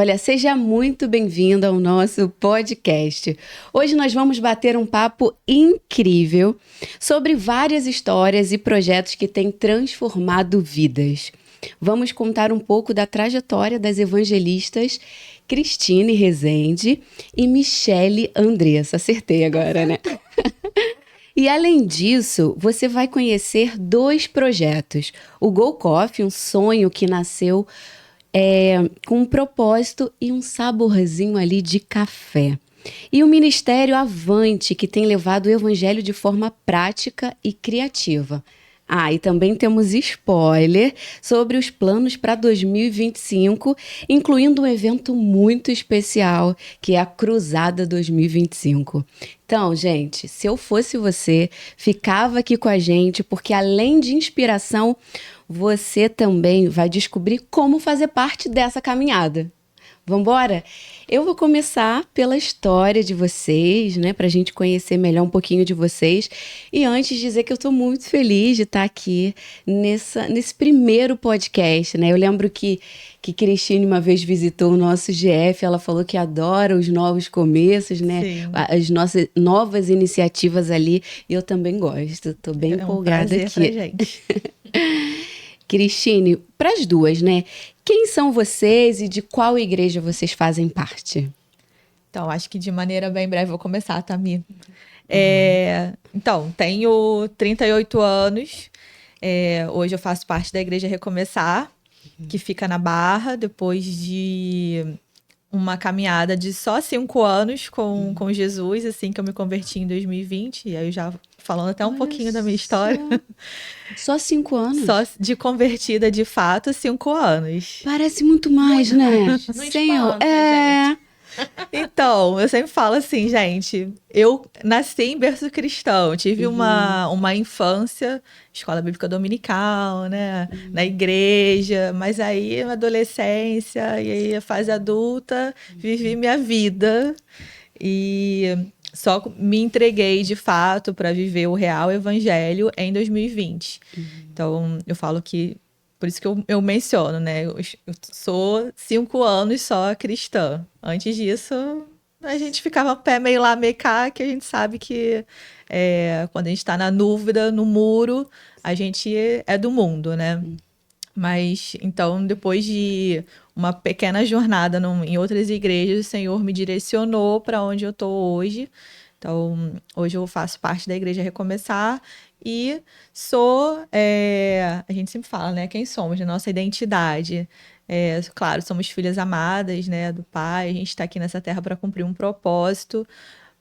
Olha, seja muito bem-vindo ao nosso podcast. Hoje nós vamos bater um papo incrível sobre várias histórias e projetos que têm transformado vidas. Vamos contar um pouco da trajetória das evangelistas Cristine Rezende e Michele Andressa. Acertei agora, né? E além disso, você vai conhecer 2 projetos. O Go Coffee, um sonho que nasceu com um propósito e um saborzinho ali de café. E o Ministério Avante, que tem levado o evangelho de forma prática e criativa. E também temos spoiler sobre os planos para 2025, incluindo um evento muito especial, que é a Cruzada 2025. Então, gente, se eu fosse você, ficava aqui com a gente, porque além de inspiração, você também vai descobrir como fazer parte dessa caminhada. Vambora? Eu vou começar pela história de vocês, né? Pra gente conhecer melhor um pouquinho de vocês. E antes dizer que eu tô muito feliz de estar aqui nesse primeiro podcast, né? Eu lembro que Cristine uma vez visitou o nosso GF, ela falou que adora os novos começos, né? Sim. As nossas novas iniciativas ali. E eu também gosto, tô bem empolgada aqui. É um prazer pra gente. Cristine, para as duas, né? Quem são vocês e de qual igreja vocês fazem parte? Então, acho que de maneira bem breve vou começar, Tami. Então, tenho 38 anos. Hoje eu faço parte da Igreja Recomeçar, que fica na Barra, depois de uma caminhada de só 5 anos com Jesus, assim, que eu me converti em 2020. E aí eu já falando até um pouquinho da minha história. Só 5 anos? Só de convertida, de fato, 5 anos. Parece muito mais, né? Não espanta, gente. Então, eu sempre falo assim, gente, eu nasci em berço cristão, tive uma infância, escola bíblica dominical, né, na igreja, mas aí na adolescência e aí a fase adulta, vivi minha vida e só me entreguei de fato para viver o real evangelho em 2020. Então, eu falo que por isso que eu menciono, né? Eu sou 5 anos só cristã. Antes disso, a gente ficava pé meio lá, meio cá, que a gente sabe que quando a gente está na dúvida, no muro, a gente é do mundo, né? Mas, então, depois de uma pequena jornada em outras igrejas, o Senhor me direcionou para onde eu estou hoje. Então, hoje eu faço parte da Igreja Recomeçar e sou, a gente sempre fala, né, quem somos, né, nossa identidade. Claro, somos filhas amadas, né, do Pai, a gente está aqui nessa terra para cumprir um propósito,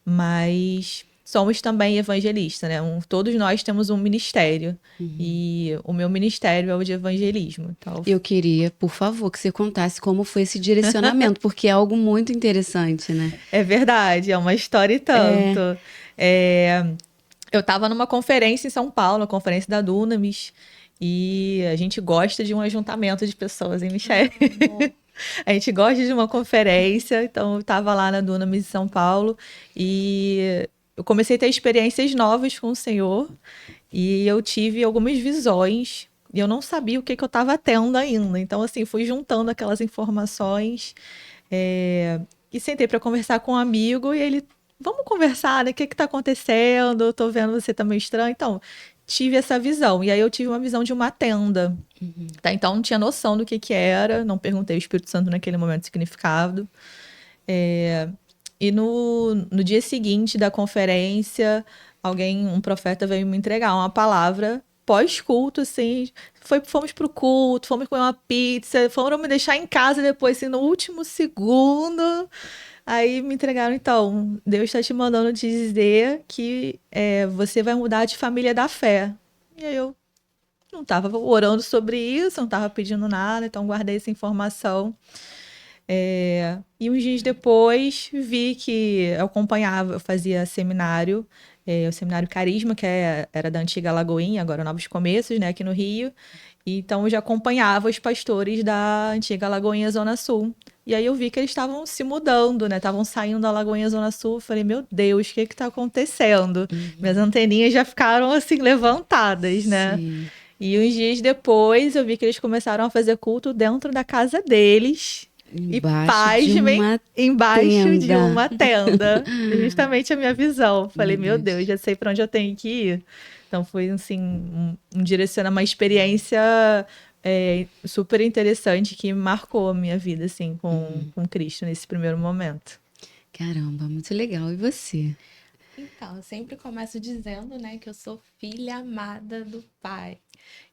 mas somos também evangelistas, né? Todos nós temos um ministério e o meu ministério é o de evangelismo. Então, eu queria, por favor, que você contasse como foi esse direcionamento, porque é algo muito interessante, né? É verdade, é uma história e tanto. Eu estava numa conferência em São Paulo, a conferência da Dunamis, e a gente gosta de um ajuntamento de pessoas, hein, Michele? A gente gosta de uma conferência, então eu estava lá na Dunamis em São Paulo e eu comecei a ter experiências novas com o Senhor e eu tive algumas visões e eu não sabia o que eu estava tendo ainda. Então, assim, fui juntando aquelas informações e sentei para conversar com um amigo e ele, vamos conversar, né? O que está acontecendo? Eu tô vendo você tá meio estranho. Então, tive essa visão. E aí eu tive uma visão de uma tenda. Tá? Então, não tinha noção do que era. Não perguntei ao Espírito Santo naquele momento o significado. E no dia seguinte da conferência, um profeta veio me entregar uma palavra pós-culto, assim. Fomos pro culto, fomos comer uma pizza, foram me deixar em casa depois, assim, no último segundo. Aí me entregaram, então, Deus está te mandando te dizer que você vai mudar de família da fé. E aí eu não estava orando sobre isso, não estava pedindo nada, então guardei essa informação. E uns dias depois vi que eu fazia seminário, o seminário Carisma, que era da antiga Lagoinha, agora Novos Começos, né, aqui no Rio. Então eu já acompanhava os pastores da antiga Lagoinha Zona Sul. E aí eu vi que eles estavam se mudando, né? Estavam saindo da Lagoinha Zona Sul. Eu falei, meu Deus, o que está acontecendo? Minhas anteninhas já ficaram assim levantadas, né? Sim. E uns dias depois eu vi que eles começaram a fazer culto dentro da casa deles. E pasmem, embaixo de uma tenda. Justamente a minha visão. Falei, meu Deus, já sei para onde eu tenho que ir. Então foi assim, um direcionamento, uma experiência super interessante que marcou a minha vida, assim, com Cristo nesse primeiro momento. Caramba, muito legal. E você? Então, eu sempre começo dizendo, né, que eu sou filha amada do Pai.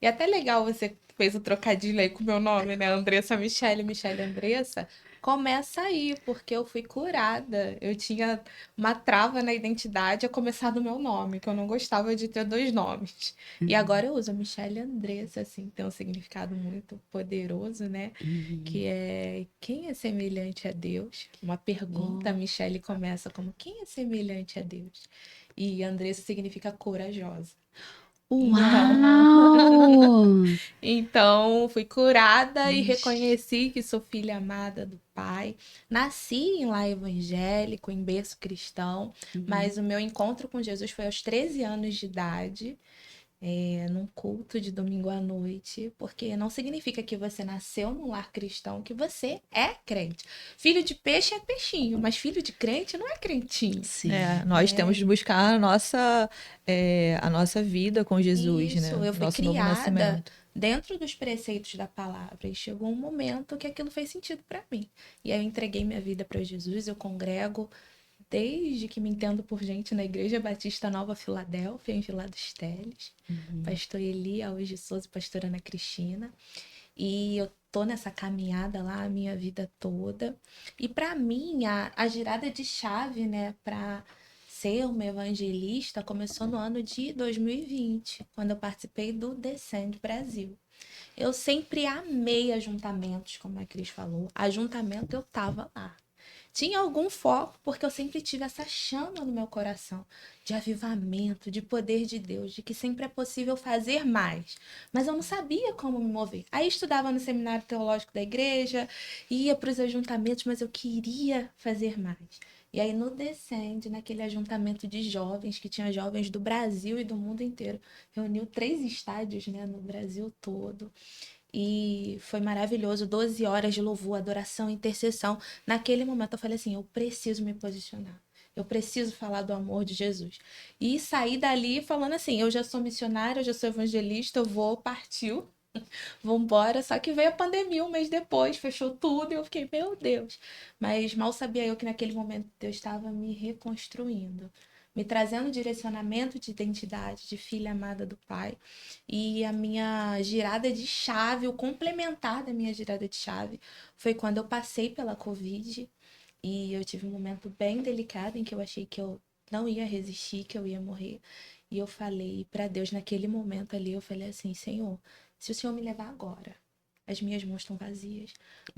E até legal você fez o trocadilho aí com o meu nome, né? Andressa Michele, Michele Andressa. Começa aí, porque eu fui curada. Eu tinha uma trava na identidade a começar do meu nome, que eu não gostava de ter dois nomes. E agora eu uso Michele Andressa, assim, tem um significado muito poderoso, né? Que é quem é semelhante a Deus? Uma pergunta, a Michele começa como quem é semelhante a Deus? E Andressa significa corajosa. Uau! Então, fui curada e reconheci que sou filha amada do Pai. Nasci em lar evangélico, em berço cristão, mas o meu encontro com Jesus foi aos 13 anos de idade, num culto de domingo à noite, porque não significa que você nasceu num lar cristão que você é crente. Filho de peixe é peixinho, mas filho de crente não é crentinho. Sim. Nós temos de buscar a nossa vida com Jesus, Isso, né? eu fui Nosso novo criada nascimento. dentro dos preceitos da palavra e chegou um momento que aquilo fez sentido para mim. E aí eu entreguei minha vida para Jesus, eu congrego desde que me entendo por gente na Igreja Batista Nova Filadélfia, em Vila dos Teles. Pastor Eli, hoje Souza e pastora Ana Cristina. E eu tô nessa caminhada lá a minha vida toda. E para mim, a girada de chave, né, para ser uma evangelista começou no ano de 2020, quando eu participei do Descende Brasil. Eu sempre amei ajuntamentos, como a Cris falou. Ajuntamento eu tava lá. Tinha algum foco, porque eu sempre tive essa chama no meu coração de avivamento, de poder de Deus, de que sempre é possível fazer mais. Mas eu não sabia como me mover. Aí estudava no seminário teológico da igreja, ia para os ajuntamentos, mas eu queria fazer mais. E aí no Descende, naquele ajuntamento de jovens, que tinha jovens do Brasil e do mundo inteiro, reuniu 3 estádios, né, no Brasil todo. E foi maravilhoso, 12 horas de louvor, adoração, intercessão. Naquele momento eu falei assim, eu preciso me posicionar. Eu preciso falar do amor de Jesus. E saí dali falando assim, eu já sou missionária, eu já sou evangelista, eu vou, partiu, vambora. Só que veio a pandemia um mês depois, fechou tudo e eu fiquei, meu Deus. Mas mal sabia eu que naquele momento Deus estava me reconstruindo, me trazendo direcionamento de identidade, de filha amada do Pai. E a minha girada de chave, o complementar da minha girada de chave, foi quando eu passei pela Covid e eu tive um momento bem delicado em que eu achei que eu não ia resistir, que eu ia morrer. E eu falei para Deus naquele momento ali, eu falei assim, Senhor, se o Senhor me levar agora, as minhas mãos estão vazias.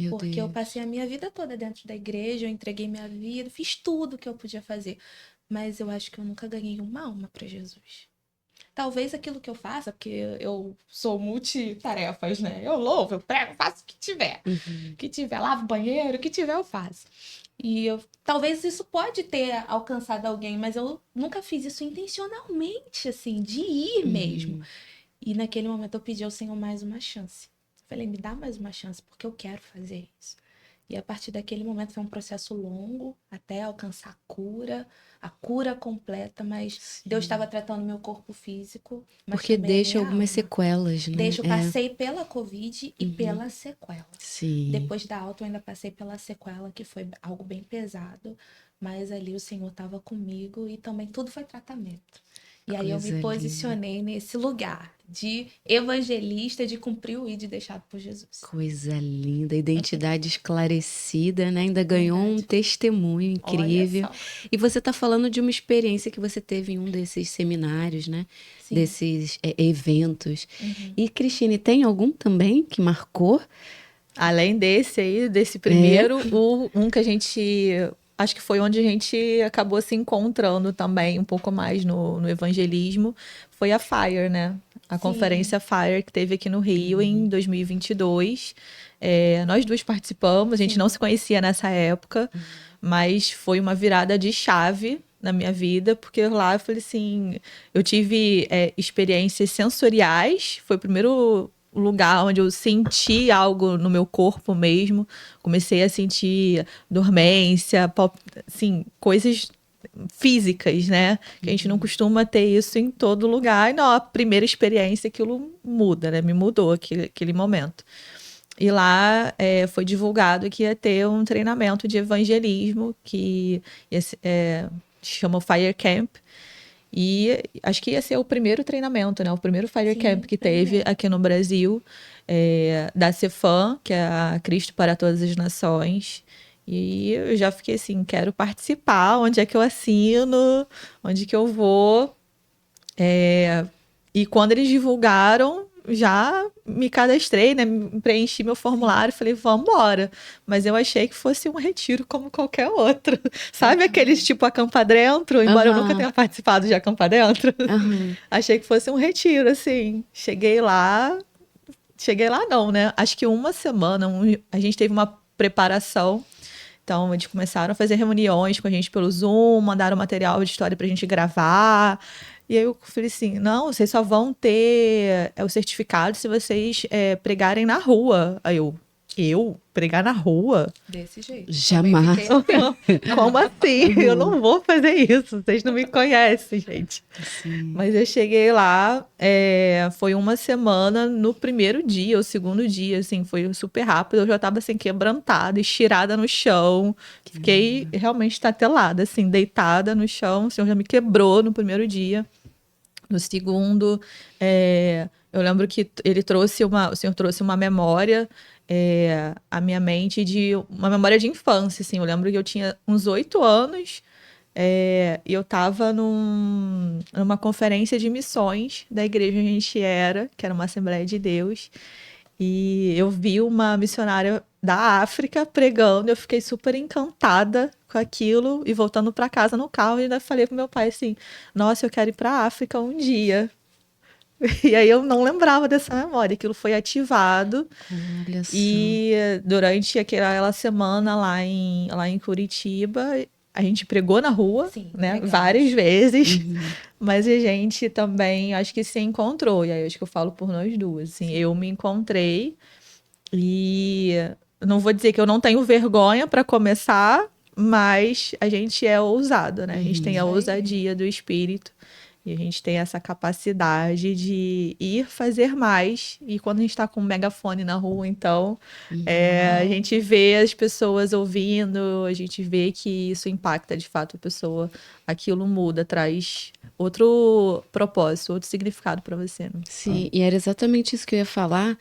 Porque eu passei a minha vida toda dentro da igreja, eu entreguei minha vida, fiz tudo que eu podia fazer. Mas eu acho que eu nunca ganhei uma alma para Jesus. Talvez aquilo que eu faça, porque eu sou multitarefas, né? Eu louvo, eu prego, faço o que tiver. O que tiver, lavo o banheiro, o que tiver eu faço. E talvez isso pode ter alcançado alguém, mas eu nunca fiz isso intencionalmente, assim, de ir mesmo. E naquele momento eu pedi ao Senhor mais uma chance. Falei, me dá mais uma chance, porque eu quero fazer isso. E a partir daquele momento foi um processo longo, até alcançar a cura completa, mas Deus estava tratando meu corpo físico. Mas porque deixa algumas sequelas, né? Eu passei pela Covid e pela sequela. Sim. Depois da alta eu ainda passei pela sequela, que foi algo bem pesado, mas ali o Senhor estava comigo e também tudo foi tratamento. E aí eu me posicionei nesse lugar de evangelista, de cumprir o ID deixado por Jesus. Coisa linda, identidade esclarecida, né? Ainda ganhou um testemunho incrível. E você está falando de uma experiência que você teve em um desses seminários, né? Sim. Desses eventos. E, Cristine, tem algum também que marcou? Além desse primeiro, um que a gente... Acho que foi onde a gente acabou se encontrando também um pouco mais no evangelismo. Foi a FIRE, né? A conferência FIRE que teve aqui no Rio em 2022. Nós duas participamos, a gente não se conhecia nessa época, mas foi uma virada de chave na minha vida, porque lá eu falei assim, eu tive experiências sensoriais, foi o lugar onde eu senti algo no meu corpo mesmo. Comecei a sentir dormência, assim, coisas físicas, né? Que a gente não costuma ter isso em todo lugar. E não, a primeira experiência aquilo muda, né? Me mudou aquele momento. E lá foi divulgado que ia ter um treinamento de evangelismo que chama Fire Camp. E acho que ia ser o primeiro treinamento, né? O primeiro Fire Camp que teve aqui no Brasil, da Cefam, que é a Cristo para Todas as Nações. E eu já fiquei assim, quero participar, onde é que eu assino, onde que eu vou. E quando eles divulgaram, já me cadastrei, né? Preenchi meu formulário, falei, vamos embora. Mas eu achei que fosse um retiro como qualquer outro. Sabe aqueles tipo acampar dentro? Embora eu nunca tenha participado de acampar dentro. Achei que fosse um retiro, assim. Cheguei lá não, né? Acho que uma semana a gente teve uma preparação. Então, eles começaram a fazer reuniões com a gente pelo Zoom, mandaram material de história pra gente gravar. E aí eu falei assim, não, vocês só vão ter o certificado se vocês pregarem na rua. Aí eu pregar na rua? Desse jeito. Jamais. Como assim? Eu não vou fazer isso. Vocês não me conhecem, gente. Sim. Mas eu cheguei lá, foi uma semana no primeiro dia, ou segundo dia, assim, foi super rápido. Eu já tava, assim, quebrantada, estirada no chão. Fiquei realmente estatelada, assim, deitada no chão. O Senhor já me quebrou no primeiro dia. No segundo, eu lembro que o Senhor trouxe uma memória à minha mente, uma memória de infância, assim. Eu lembro que eu tinha uns 8 anos e eu estava numa conferência de missões da igreja onde a gente que era uma Assembleia de Deus, e eu vi uma missionária da África pregando, eu fiquei super encantada com aquilo, e voltando para casa no carro, eu ainda falei pro meu pai assim, nossa, eu quero ir para a África um dia. E aí eu não lembrava dessa memória, aquilo foi ativado. Olha só. E durante aquela semana lá em Curitiba, a gente pregou na rua, né, legal. várias vezes, mas a gente também acho que se encontrou, e aí acho que eu falo por nós duas, assim, eu me encontrei, e não vou dizer que eu não tenho vergonha para começar, mas a gente é ousado, né? A gente tem a ousadia do espírito. E a gente tem essa capacidade de ir fazer mais. E quando a gente está com um megafone na rua, então, a gente vê as pessoas ouvindo, a gente vê que isso impacta de fato a pessoa. Aquilo muda, traz outro propósito, outro significado para você. Né? Sim, e era exatamente isso que eu ia falar,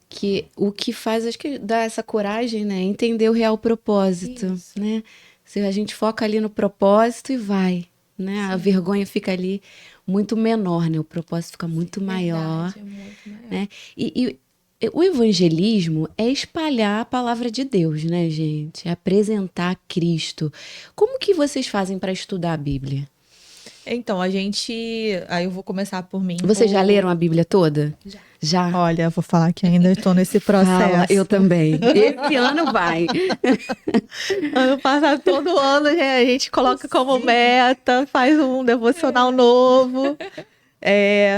que o que faz, acho que dá essa coragem, né? Entender o real propósito, né? Se a gente foca ali no propósito e vai, né? A vergonha fica ali muito menor, né? O propósito fica muito maior. É muito maior. Né? E o evangelismo é espalhar a palavra de Deus, né, gente? É apresentar Cristo. Como que vocês fazem para estudar a Bíblia? Então, aí eu vou começar por mim. Vocês já leram a Bíblia toda? Já? Olha, eu vou falar que ainda estou nesse processo. Fala, eu também. Esse ano vai. Ano passado, todo ano, né, a gente coloca como meta, faz um devocional novo.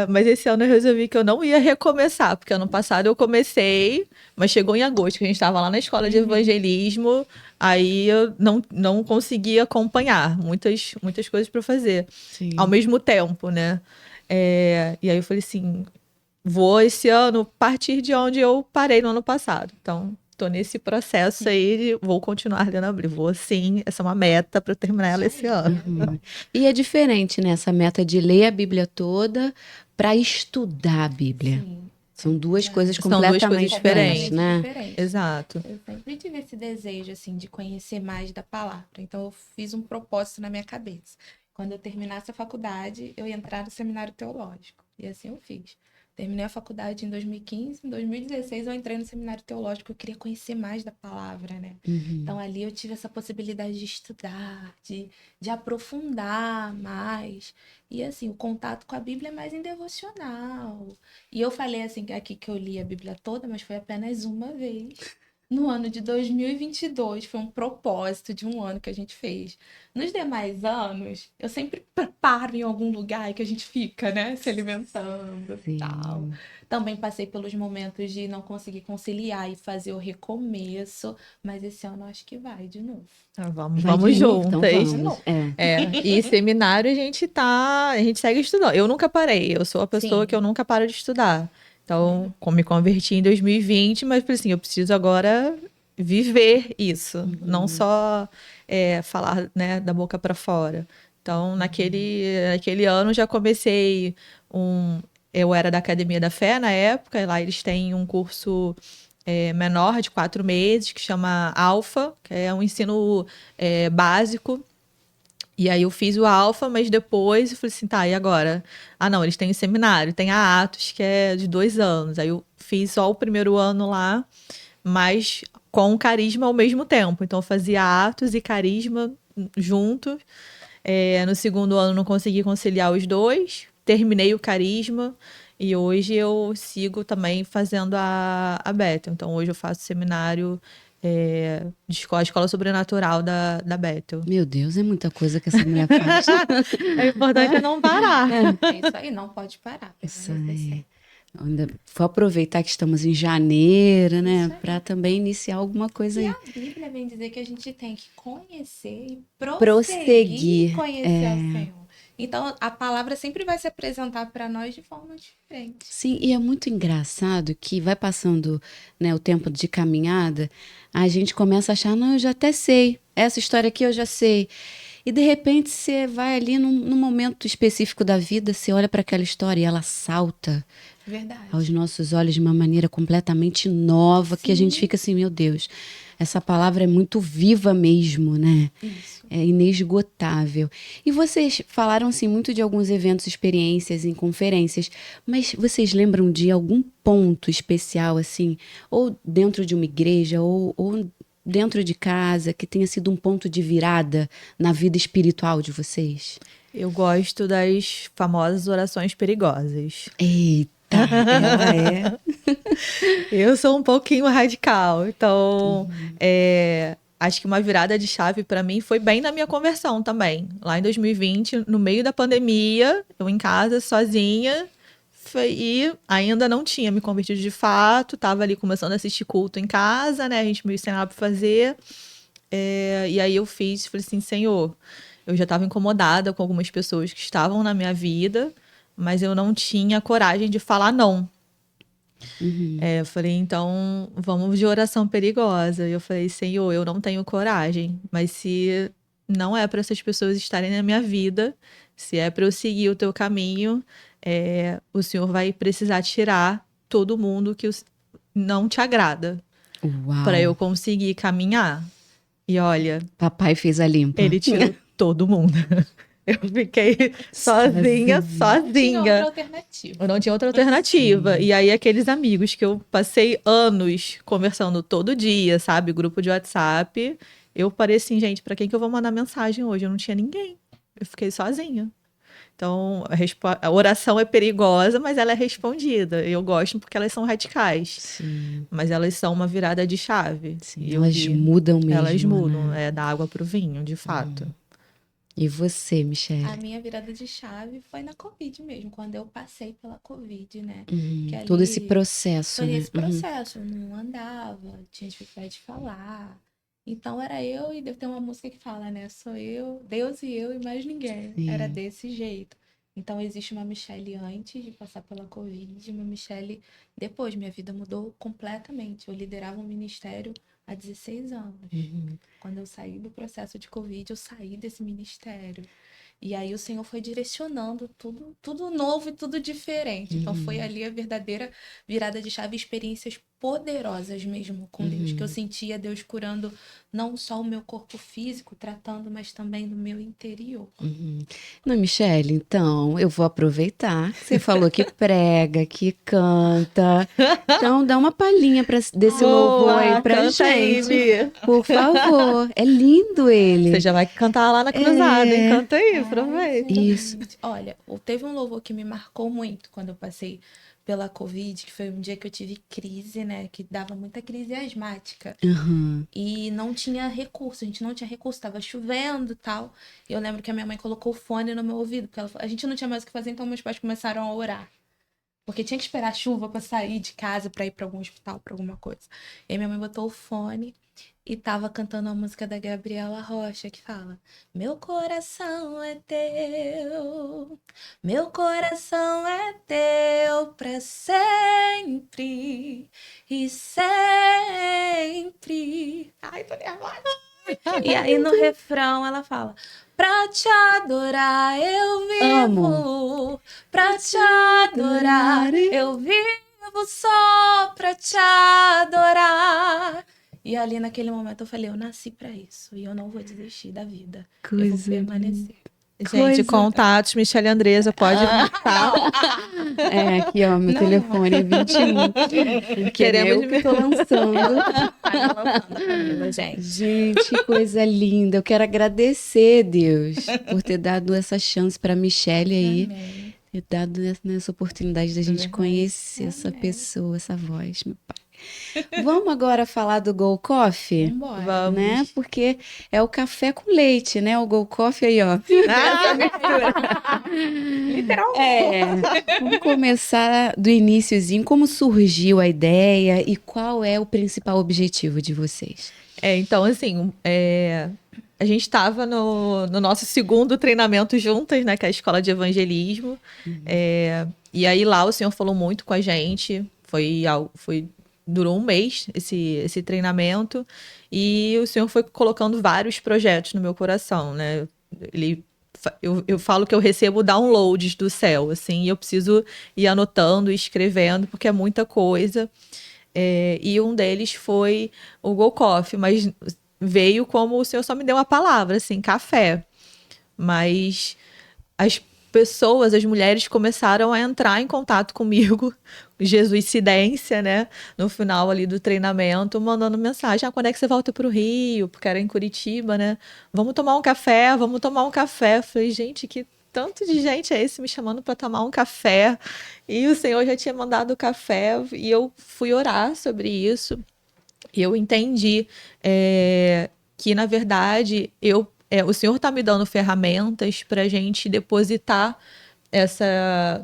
Mas esse ano eu resolvi que eu não ia recomeçar, porque ano passado eu comecei, mas chegou em agosto, que a gente estava lá na escola de evangelismo, aí eu não conseguia acompanhar, muitas coisas para fazer ao mesmo tempo, né? E aí eu falei assim, vou esse ano partir de onde eu parei no ano passado. Então, tô nesse processo aí, vou continuar lendo a Bíblia. Vou sim, essa é uma meta para eu terminar ela esse ano. E é diferente, né, essa meta de ler a Bíblia toda para estudar a Bíblia. Sim. São duas coisas São duas completamente coisas diferentes, né? Diferentes. Exato. Eu sempre tive esse desejo, assim, de conhecer mais da palavra. Então, eu fiz um propósito na minha cabeça. Quando eu terminasse a faculdade, eu ia entrar no seminário teológico. E assim eu fiz. Terminei a faculdade em 2015, em 2016 eu entrei no seminário teológico, eu queria conhecer mais da palavra, né? Então ali eu tive essa possibilidade de estudar, de aprofundar mais. E assim, o contato com a Bíblia é mais em devocional. E eu falei assim, aqui que eu li a Bíblia toda, mas foi apenas uma vez. no ano de 2022, foi um propósito de um ano que a gente fez. Nos demais anos, eu sempre paro em algum lugar que a gente fica, né? Se alimentando e tal. Também passei pelos momentos de não conseguir conciliar e fazer o recomeço, mas esse ano eu acho que vai de novo. Vamos juntas. Então vamos. E seminário a gente segue estudando. Eu nunca parei, eu sou a pessoa que eu nunca paro de estudar. Então, me converti em 2020, mas assim, eu preciso agora viver isso, não só falar, né, da boca para fora. Então, naquele ano já comecei eu era da Academia da Fé na época, e lá eles têm um curso menor de 4 meses, que chama Alfa, que é um ensino básico. E aí eu fiz o Alfa, mas depois eu falei assim, tá, e agora? Ah, não, eles têm o seminário, tem a Atos, que é de 2 anos. Aí eu fiz só o primeiro ano lá, mas com carisma ao mesmo tempo. Então eu fazia Atos e carisma juntos. No segundo ano não consegui conciliar os dois, terminei o carisma e hoje eu sigo também fazendo a Bethel. Então hoje eu faço seminário a escola sobrenatural da Bethel. Meu Deus, é muita coisa que essa mulher faz. É importante não parar. É isso aí, não pode parar. Isso aí. Ainda vou aproveitar que estamos em janeiro, né? Para também iniciar alguma coisa aí. E a Bíblia vem dizer que a gente tem que conhecer e Prosseguir. conhecer ao Senhor. Então, a palavra sempre vai se apresentar para nós de forma diferente. Sim, e é muito engraçado que vai passando, né, o tempo de caminhada, a gente começa a achar, não, eu já até sei, essa história aqui eu já sei. E de repente você vai ali num momento específico da vida, você olha para aquela história e ela salta aos nossos olhos de uma maneira completamente nova, que a gente fica assim, meu Deus, essa palavra é muito viva mesmo, né? Isso. É inesgotável. E vocês falaram, assim, muito de alguns eventos, experiências em conferências, mas vocês lembram de algum ponto especial, assim, ou dentro de uma igreja, ou dentro de casa, que tenha sido um ponto de virada na vida espiritual de vocês? Eu gosto das famosas orações perigosas. Eita, ela é. Eu sou um pouquinho radical, então acho que uma virada de chave para mim foi bem na minha conversão também. Lá em 2020, no meio da pandemia, eu em casa sozinha e ainda não tinha me convertido de fato, estava ali começando a assistir culto em casa, né? A gente meio sem nada para fazer. E aí eu falei assim, Senhor, eu já estava incomodada com algumas pessoas que estavam na minha vida, mas eu não tinha coragem de falar não. Eu falei, então, vamos de oração perigosa. Eu falei, Senhor, eu não tenho coragem, mas se não é para essas pessoas estarem na minha vida, se é para eu seguir o teu caminho, o Senhor vai precisar tirar todo mundo que não te agrada para eu conseguir caminhar. E olha, papai fez a limpa. Ele tirou todo mundo. Eu fiquei sozinha. Não tinha outra alternativa. Eu não tinha outra alternativa. E aí, aqueles amigos que eu passei anos conversando todo dia, sabe? Grupo de WhatsApp. Eu parei assim, gente, pra quem que eu vou mandar mensagem hoje? Eu não tinha ninguém. Eu fiquei sozinha. Então, a oração é perigosa, mas ela é respondida. Eu gosto porque elas são radicais. Sim. Mas elas são uma virada de chave. Sim, elas mudam mesmo. Elas mudam, né? Da água pro vinho, de fato. E você, Michele? A minha virada de chave foi na Covid mesmo, quando eu passei pela Covid, né? Ali, todo esse processo, todo né? esse processo, não andava, tinha dificuldade de falar. Então era eu, e deve ter uma música que fala, né? Sou eu, Deus e eu e mais ninguém. Sim. Era desse jeito. Então existe uma Michele antes de passar pela Covid, uma Michele depois. Minha vida mudou completamente. Eu liderava um ministério há 16 anos. Quando eu saí do processo de Covid, eu saí desse ministério. E aí o Senhor foi direcionando tudo novo e tudo diferente. Então foi ali a verdadeira virada de chave, experiências poderosas mesmo com Deus, que eu sentia Deus curando não só o meu corpo físico, tratando, mas também no meu interior. Não, Michele, então, eu vou aproveitar. Você falou que prega, que canta. Então, dá uma palhinha desse louvor aí pra gente. Aí, por favor. É lindo ele. Você já vai cantar lá na cruzada, hein? Canta aí, aproveita. Isso. Olha, teve um louvor que me marcou muito quando eu passei pela Covid, que foi um dia que eu tive crise, né? Que dava muita crise asmática. Uhum. E não tinha recurso, a gente não tinha recurso, tava chovendo e tal. E eu lembro que a minha mãe colocou o fone no meu ouvido, porque a gente não tinha mais o que fazer, então meus pais começaram a orar. Porque tinha que esperar a chuva pra sair de casa, pra ir pra algum hospital, pra alguma coisa. E aí minha mãe botou o fone e tava cantando a música da Gabriela Rocha, que fala: Meu coração é teu, meu coração é teu pra sempre e sempre. Ai, tô nervosa. E aí no refrão ela fala: Pra te adorar eu vivo, pra te adorar eu vivo só pra te adorar. E ali naquele momento eu falei: eu nasci pra isso e eu não vou desistir da vida. Eu vou Coisa permanecer. Gente, contatos, Michele Andresa, pode marcar. É, aqui, ó, meu telefone é 21. Porque Queremos eu que tô lançando. Tá lançando, Camila, gente. Gente, que coisa linda. Eu quero agradecer, Deus, por ter dado essa chance pra Michelle aí. Amém. Ter dado essa oportunidade da gente Verdade. conhecer essa Amém. pessoa, essa voz, meu pai. Vamos agora falar do Go Coffee? Vambora. Vamos. Né? Porque é o café com leite, né? O Go Coffee aí, ó. Literalmente. Vamos começar do iniciozinho. Como surgiu a ideia e qual é o principal objetivo de vocês? Então, assim, a gente estava no nosso segundo treinamento juntas, né? Que é a escola de evangelismo. E aí lá o Senhor falou muito com a gente. Durou um mês esse treinamento. E o Senhor foi colocando vários projetos no meu coração, né? Eu falo que eu recebo downloads do céu, assim, e eu preciso ir anotando e escrevendo, porque é muita coisa. E um deles foi o Go Coffee, mas veio como o Senhor só me deu uma palavra, assim, café. Mas as pessoas, as mulheres começaram a entrar em contato comigo, jesuicidência, né? No final ali do treinamento, mandando mensagem: quando é que você volta pro Rio? Porque era em Curitiba, né? Vamos tomar um café, vamos tomar um café. Eu falei: gente, que tanto de gente é esse me chamando para tomar um café? E o Senhor já tinha mandado o café e eu fui orar sobre isso. E eu entendi que, na verdade, o Senhor está me dando ferramentas para a gente depositar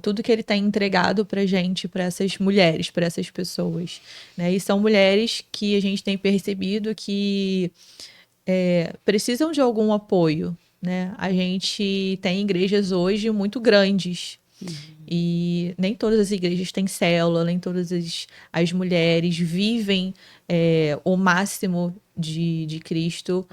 tudo que Ele tem entregado para a gente, para essas mulheres, para essas pessoas, né? E são mulheres que a gente tem percebido que precisam de algum apoio, né? A gente tem igrejas hoje muito grandes. E nem todas as igrejas têm célula, nem todas as mulheres vivem o máximo de Cristo,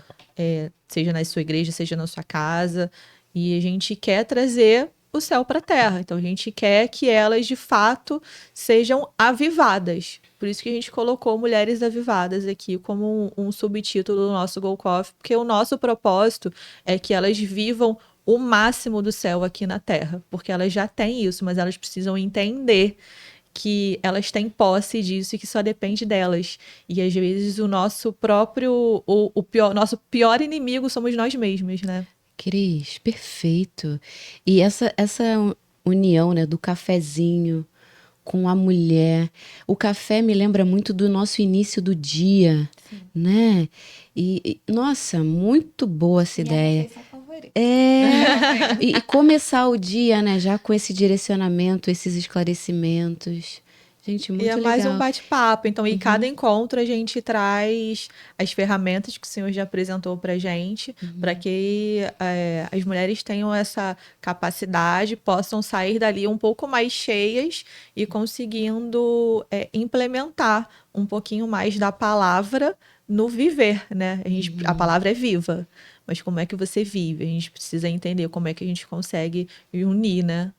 seja na sua igreja, seja na sua casa. E a gente quer trazer o céu para a terra. Então a gente quer que elas, de fato, sejam avivadas. Por isso que a gente colocou Mulheres Avivadas aqui como um subtítulo do nosso Go Coffee, porque o nosso propósito é que elas vivam o máximo do céu aqui na Terra, porque elas já têm isso, mas elas precisam entender que elas têm posse disso e que só depende delas. E às vezes o nosso próprio, nosso pior inimigo somos nós mesmos, né? Cris, perfeito. E essa união, né, do cafezinho com a mulher. O café me lembra muito do nosso início do dia, né? Nossa, muito boa essa ideia. E começar o dia, né, já com esse direcionamento, esses esclarecimentos. Gente, muito legal. E mais um bate-papo. Então, em cada encontro, a gente traz as ferramentas que o Senhor já apresentou pra gente, para que as mulheres tenham essa capacidade, possam sair dali um pouco mais cheias e conseguindo implementar um pouquinho mais da palavra no viver, né? A palavra é viva, mas como é que você vive? A gente precisa entender como é que a gente consegue unir, né?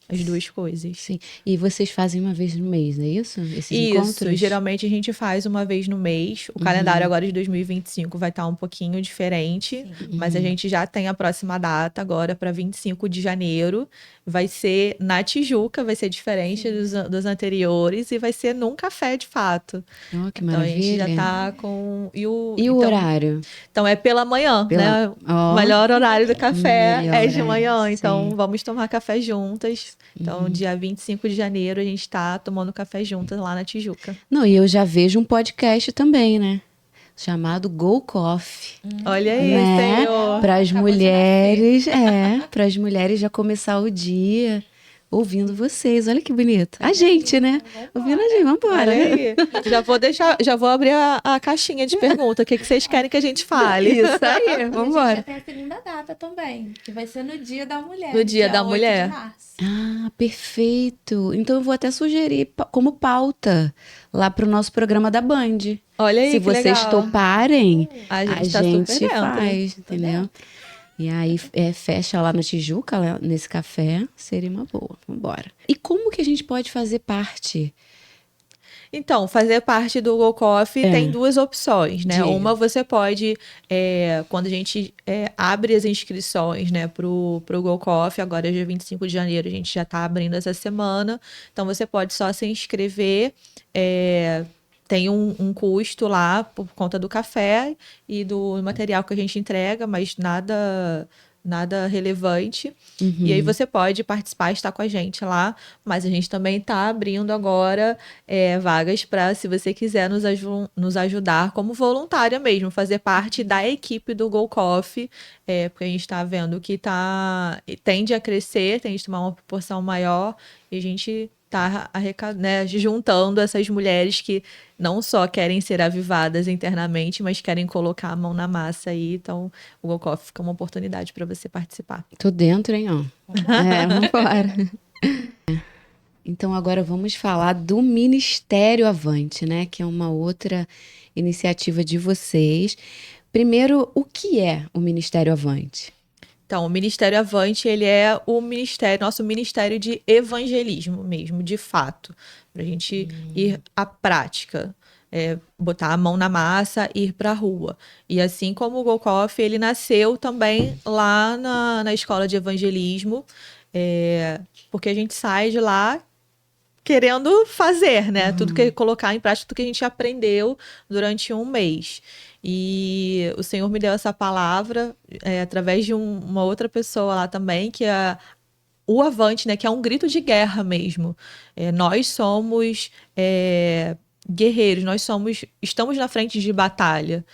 As duas coisas. Sim. E vocês fazem uma vez no mês, não é isso? Esses Isso, encontros? geralmente a gente faz uma vez no mês. O calendário agora de 2025 vai estar um pouquinho diferente, mas a gente já tem a próxima data agora para 25 de janeiro. Vai ser na Tijuca, vai ser diferente dos anteriores e vai ser num café de fato. Oh, que então maravilha. a gente já tá com... E o horário? Então é pela manhã, né? O melhor horário do café é de manhã. Então vamos tomar café juntas. Então, dia 25 de janeiro, a gente tá tomando café juntas lá na Tijuca. Não, e eu já vejo um podcast também, né? Chamado Go Coffee. Olha aí, Né? Senhor. Para as Acabou de mulheres, para as mulheres já começar o dia ouvindo vocês. Olha que bonito. A gente, né? Ouvindo a gente, vambora. Olha aí. Já vou abrir a caixinha de pergunta. O que vocês querem que a gente fale? Isso aí, E a gente vambora. já tem a segunda data também, que vai ser no Dia da Mulher. No Dia da 8 Mulher. de março. Ah, perfeito. Então eu vou até sugerir como pauta lá pro nosso programa da Band. Olha aí, Se que vocês legal. toparem, A a gente tá gente super dentro. faz, entendeu? E aí fecha lá na Tijuca, lá nesse café, seria uma boa. Vambora. E como que a gente pode fazer parte? Então, fazer parte do Go Coffee tem duas opções, né? Diga. Uma, você pode, quando a gente abre as inscrições, né, pro Go Coffee, agora é dia 25 de janeiro, a gente já tá abrindo essa semana. Então, você pode só se inscrever, tem um custo lá por conta do café e do material que a gente entrega, mas nada relevante. E aí você pode participar, estar com a gente lá, mas a gente também está abrindo agora vagas para, se você quiser nos ajudar como voluntária mesmo, fazer parte da equipe do Go Coffee, porque a gente está vendo que tende a crescer, tende a tomar uma proporção maior, e a gente está juntando essas mulheres que não só querem ser avivadas internamente, mas querem colocar a mão na massa aí. Então, o Go Coffee fica uma oportunidade para você participar. Tô dentro, hein, ó. Vambora. Então agora vamos falar do Ministério Avante, né? Que é uma outra iniciativa de vocês. Primeiro, o que é o Ministério Avante? Então, o Ministério Avante, ele é nosso ministério de evangelismo mesmo, de fato, para a gente ir à prática, botar a mão na massa, ir para a rua. E assim como o Go Coffee, ele nasceu também lá na escola de evangelismo, porque a gente sai de lá querendo fazer, né? Colocar em prática tudo que a gente aprendeu durante um mês. E o Senhor me deu essa palavra através de uma outra pessoa lá também, que é o Avante, né? Que é um grito de guerra mesmo. Nós somos guerreiros, estamos na frente de batalha.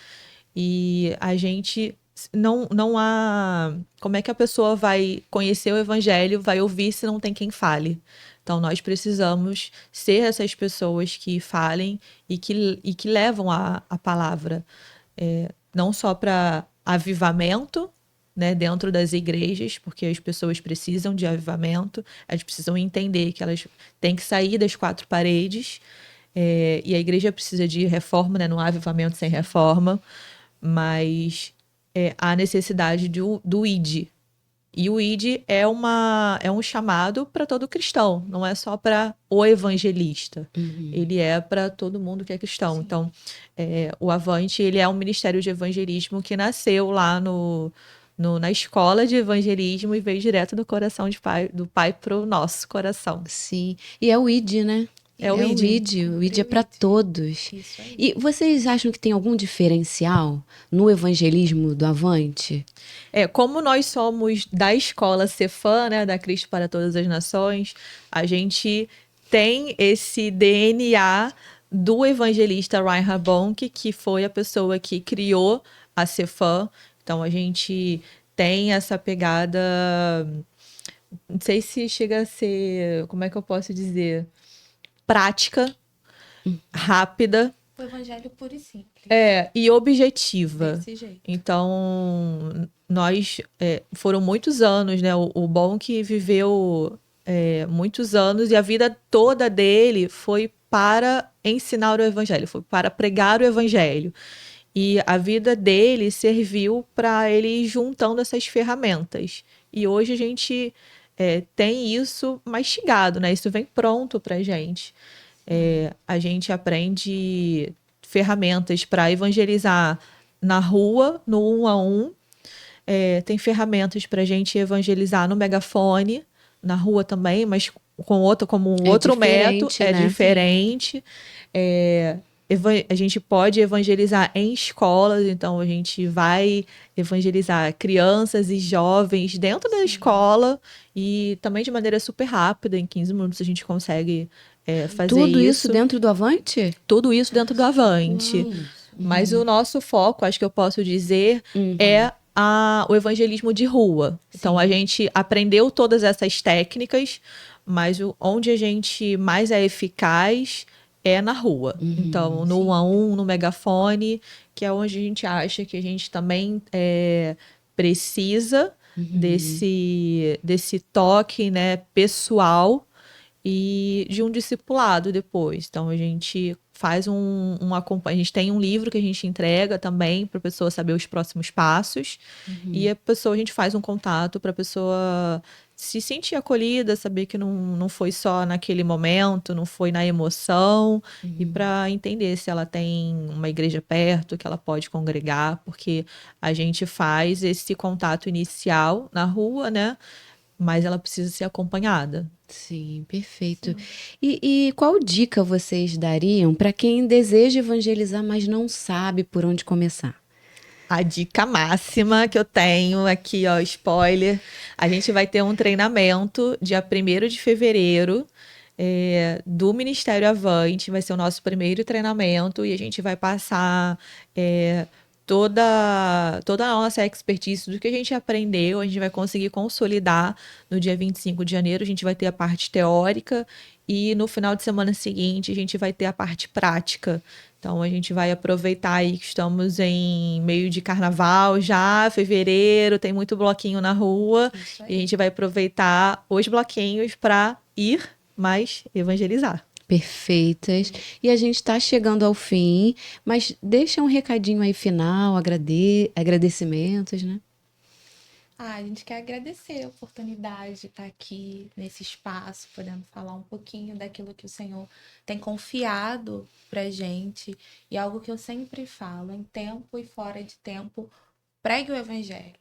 E a gente não há... Como é que a pessoa vai conhecer o evangelho, vai ouvir se não tem quem fale? Então, nós precisamos ser essas pessoas que falem e que levam a palavra, não só para avivamento, né, dentro das igrejas, porque as pessoas precisam de avivamento, elas precisam entender que elas têm que sair das quatro paredes, e a igreja precisa de reforma, né, não há avivamento sem reforma, mas há necessidade do ID. E o ID é um chamado para todo cristão, não é só para o evangelista. Ele é para todo mundo que é cristão. Sim. Então, o Avante, ele é um ministério de evangelismo que nasceu lá na escola de evangelismo e veio direto do coração do Pai para o nosso coração. Sim, e é o ID, né? É o ID. O ID é para todos. Isso aí. E vocês acham que tem algum diferencial no evangelismo do Avante? Como nós somos da escola Cefã, né, da Cristo para Todas as Nações, a gente tem esse DNA do evangelista Reinhard Bonk, que foi a pessoa que criou a Cefã. Então, a gente tem essa pegada... Não sei se chega a ser... Como é que eu posso dizer? Prática, rápida. O evangelho puro e simples. E objetiva. Desse jeito. Então, foram muitos anos, né? O Bonk viveu muitos anos e a vida toda dele foi para ensinar o evangelho, foi para pregar o evangelho. E a vida dele serviu para ele ir juntando essas ferramentas. E hoje a gente tem isso mastigado, né? Isso vem pronto pra gente. A gente aprende ferramentas para evangelizar na rua, no 1 a 1. Tem ferramentas para a gente evangelizar no megafone, na rua também, mas como um outro método, né? diferente. a gente pode evangelizar em escolas, então a gente vai evangelizar crianças e jovens dentro da escola e também de maneira super rápida, em 15 minutos a gente consegue fazer Tudo isso isso. dentro do Avante? Tudo isso dentro do Avante. Uau. Mas o nosso foco, acho que eu posso dizer, é o evangelismo de rua. Então, a gente aprendeu todas essas técnicas, mas onde a gente mais é eficaz é na rua. Então, no 1 a 1, no megafone, que é onde a gente acha que a gente também precisa desse toque, né, pessoal e de um discipulado depois. Então, a gente faz a gente tem um livro que a gente entrega também para a pessoa saber os próximos passos. E a gente faz um contato para a pessoa se sentir acolhida, saber que não foi só naquele momento, não foi na emoção, e para entender se ela tem uma igreja perto que ela pode congregar, porque a gente faz esse contato inicial na rua, né? Mas ela precisa ser acompanhada. Sim, perfeito. E qual dica vocês dariam para quem deseja evangelizar, mas não sabe por onde começar? A dica máxima que eu tenho aqui, ó, spoiler, a gente vai ter um treinamento dia 1º de fevereiro do Ministério Avante, vai ser o nosso primeiro treinamento e a gente vai passar toda a nossa expertise, do que a gente aprendeu, a gente vai conseguir consolidar no dia 25 de janeiro, a gente vai ter a parte teórica e no final de semana seguinte a gente vai ter a parte prática. Então, a gente vai aproveitar aí que estamos em meio de carnaval já, fevereiro, tem muito bloquinho na rua. E a gente vai aproveitar os bloquinhos para ir mais evangelizar. Perfeitas. E a gente está chegando ao fim, mas deixa um recadinho aí final, agradecimentos, né? A gente quer agradecer a oportunidade de estar aqui nesse espaço, podendo falar um pouquinho daquilo que o Senhor tem confiado pra gente. E algo que eu sempre falo, em tempo e fora de tempo, pregue o evangelho.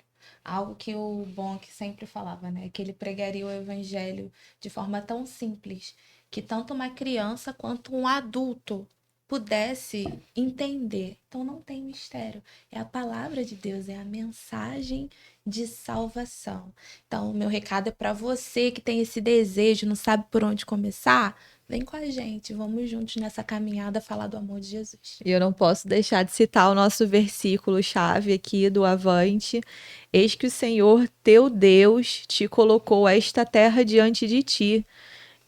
Algo que o Bonk sempre falava, né? Que ele pregaria o evangelho de forma tão simples que tanto uma criança quanto um adulto pudesse entender. Então não tem mistério. É a palavra de Deus, é a mensagem de salvação. Então, o meu recado é para você que tem esse desejo, não sabe por onde começar, vem com a gente, vamos juntos nessa caminhada falar do amor de Jesus. E eu não posso deixar de citar o nosso versículo-chave aqui do Avante. Eis que o Senhor, teu Deus, te colocou esta terra diante de ti.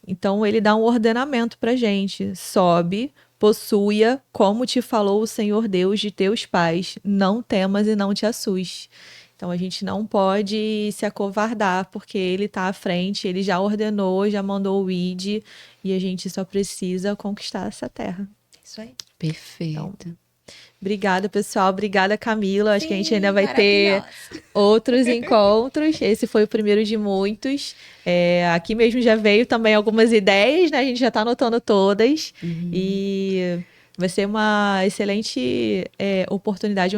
Então, ele dá um ordenamento pra gente. Sobe, possua, como te falou o Senhor Deus de teus pais. Não temas e não te assustes. Então, a gente não pode se acovardar, porque ele está à frente, ele já ordenou, já mandou o ID, e a gente só precisa conquistar essa terra. Isso aí. Perfeito. Então, obrigada, pessoal. Obrigada, Camila. Acho que a gente ainda vai ter outros encontros. Esse foi o primeiro de muitos. Aqui mesmo já veio também algumas ideias, né? A gente já está anotando todas. E vai ser uma excelente oportunidade,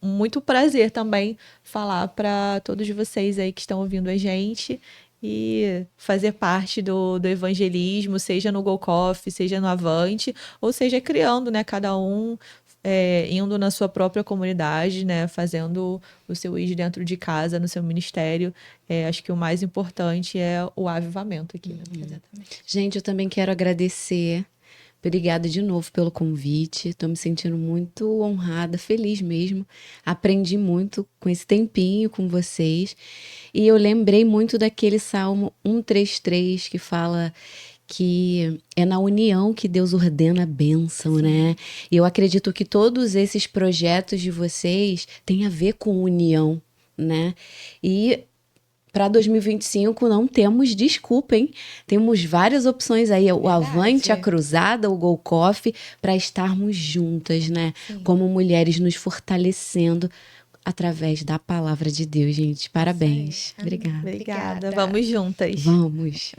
muito prazer também falar para todos vocês aí que estão ouvindo a gente e fazer parte do evangelismo, seja no Go Coffee, seja no Avante, ou seja criando, né, cada um indo na sua própria comunidade, né, fazendo o seu ID dentro de casa, no seu ministério. Acho que o mais importante é o avivamento aqui. Né? Exatamente. Gente, eu também quero agradecer. Obrigada de novo pelo convite. Estou me sentindo muito honrada, feliz mesmo. Aprendi muito com esse tempinho com vocês. E eu lembrei muito daquele Salmo 133 que fala que é na união que Deus ordena a bênção, né? E eu acredito que todos esses projetos de vocês têm a ver com união, né? E para 2025 não temos desculpa, hein? Temos várias opções aí, o Avante, a Cruzada, o Go Coffee, para estarmos juntas, né? Sim. Como mulheres nos fortalecendo através da palavra de Deus, gente. Parabéns. Obrigada. Obrigada. Vamos juntas. Vamos.